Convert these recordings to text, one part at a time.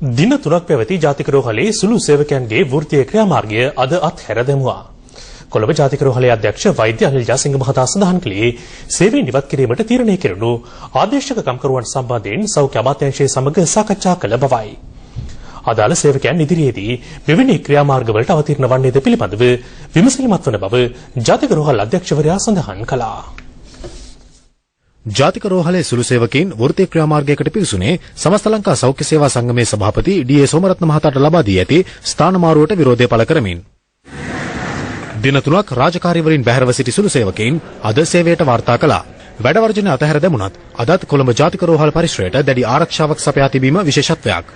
දින 3ක් පැවති ජාතික රෝහලේ සුළු සේවකයන්ගේ වෘත්තීය ක්‍රියාමාර්ගය අද අත්හැර දැමුවා. කොළඹ ජාතික රෝහලේ අධ්‍යක්ෂ වෛද්‍ය අනිල් ජයසිංහ මහතා සඳහන් කළේ සේවයෙන් ඉවත් කිරීමට තීරණය කෙරුණු ආදේශක කම්කරුවන් සම්බන්ධයෙන් සෞඛ්‍ය අමාත්‍යාංශය සමග සාකච්ඡා කළ බවයි. අදාළ සේවකයන් ඉදිරියේදී මෙවැනි ක්‍රියාමාර්ගවලට අවතීර්ණ වන්නේද පිළිබඳව විමසිලිමත් වන බව ජාතික රෝහල් අධ්‍යක්ෂවරයා සඳහන් කළා. ජාතික රෝහලේ සුළු සේවකයින් වෘත්තීය ක්‍රියාමාර්ගයකට පිවිසුනේ සමස්ත ලංකා සෞඛ්‍ය සේවා සංගමේ සභාපති ඩී.ඒ. සෝමරත්න මහතාට ලබා දී ඇති ස්ථානමාරුවට විරෝධය පළ කරමින් දින 3ක් රාජකාරී වලින් බැහැරව සිටි සුළු සේවකයින් අද සේවයට වාර්තා කළා. වැඩ වර්ජන අතහැර දැමුණත් අදත් කොළඹ ජාතික රෝහල් පරිසරයට දැඩි ආරක්ෂාවක් සපයා තිබීම විශේෂත්වයක්.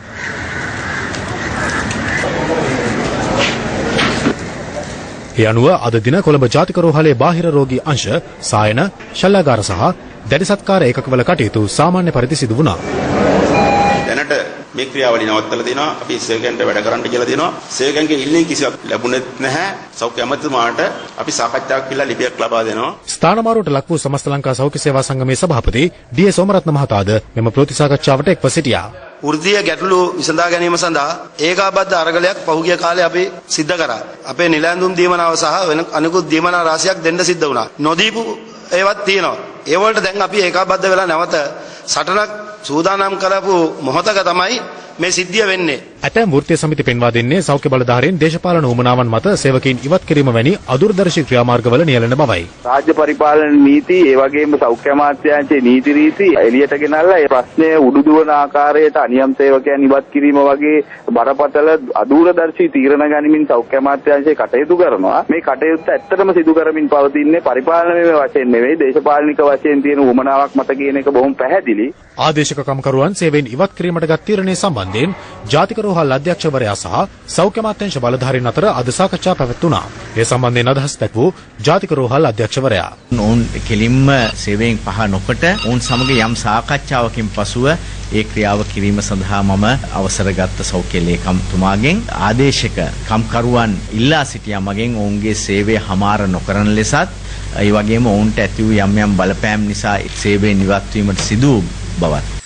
ඒ අනුව අද දින කොළඹ ජාතික රෝහලේ බාහිර රෝගී අංශ සායන ශල්‍යාගාර සහ දැඩි සත්කාර ඒකකවල කටයුතු සාමාන්‍ය පරිදි සිදු වුණා. දැනට මේ ක්‍රියාවලිය නවත්තලා දෙනවා. අපි සේවකයන්ට වැඩ කරන්න කියලා දෙනවා. සේවකයන්ගේ ඉල්ලීම් කිසිවක් ලැබුණෙත් නැහැ. සෞඛ්‍ය අමාත්‍යතුමාට අපි සාකච්ඡාවක් කියලා ලිපියක් ලබා දෙනවා. ස්ථානමාරුවට ලක් වූ සමස්ත ලංකා සෞඛ්‍ය සේවා සංගමේ සභාපති ඩී.ඒ. සෝමරත්න මහතාද මෙම ප්‍රතිසාකච්ඡාවට එක්ව සිටියා. වෘත්තීය ගැටලු විසඳා ගැනීම සඳහා ඒකාබද්ධ අරගලයක් පහුගිය කාලේ අපි සිද්ධ කරා. අපේ නිලැඳුම් දීමනාව සහ වෙන අනිකුත් දීමනා රාශියක් දෙන්න සිද්ධ වුණා. නොදීපු ඒවත් තියෙනවා. ඒ වලට දැන් අපි ඒකාබද්ධ වෙලා නැවත සටනක් සූදානම් කරපු මොහොතක තමයි මේ සිද්ධිය වෙන්නේ. ඇතැම් වෘත්තීය සමිති පෙන්වා දෙන්නේ සෞඛ්‍ය බලධාරීන් දේශපාලන උමනාවන් මත සේවකයින් ඉවත් කිරීම වැනි අදුරදර්ශී ක්‍රියාමාර්ගවල නියැලෙන බවයි. රාජ්‍ය පරිපාලන නීති ඒ වගේම සෞඛ්‍ය අමාත්‍යාංශයේ නීති රීති එළියට ගෙනල්ලා ඒ ප්‍රශ්නය උඩුදුවන ආකාරයට අනියම් සේවකයන් ඉවත් කිරීම වගේ බරපතල අදූරදර්ශී තීරණ ගනිමින් සෞඛ්‍ය අමාත්‍යාංශය කටයුතු කරනවා. මේ කටයුත්ත ඇත්තටම සිදු කරමින් පවතින්නේ පරිපාලනීය වශයෙන් නෙවෙයි දේශපාලනික වශයෙන් තියෙන උමනාවක් මත කියන එක බොහොම පැහැදිලි. ආදේශක කම්කරුවන් සේවයෙන් ඉවත් කිරීමට ගත් තීරණය සම්බන්ධයෙන් ජාතික රෝහල් අධ්‍යක්ෂවරයා සහ සෞඛ්‍ය අමාත්‍යාංශ බලධාරීන් අතර අද සාකච්ඡා පැවැත්වුණා. ඒ සම්බන්ධයෙන් අදහස් දැක්වූ ජාතික රෝහල් අධ්‍යක්ෂවරයා ඔවුන් කෙලින්ම සේවයෙන් පහ නොකොට ඔවුන් සමග යම් සාකච්ඡාවකින් පසුව ඒ ක්‍රියාව කිරීම සඳහා මම අවසර ගත්ත සෞඛ්‍ය ලේකම්තුමාගෙන් ආදේශක කම්කරුවන් ඉල්ලා සිටියා මගෙන් ඔවුන්ගේ සේවය හමාර නොකරන ලෙසත් ඒ වගේම ඔවුන්ට ඇති වූ යම් බලපෑම් නිසා සේවයෙන් ඉවත් වීමට සිදු බවත්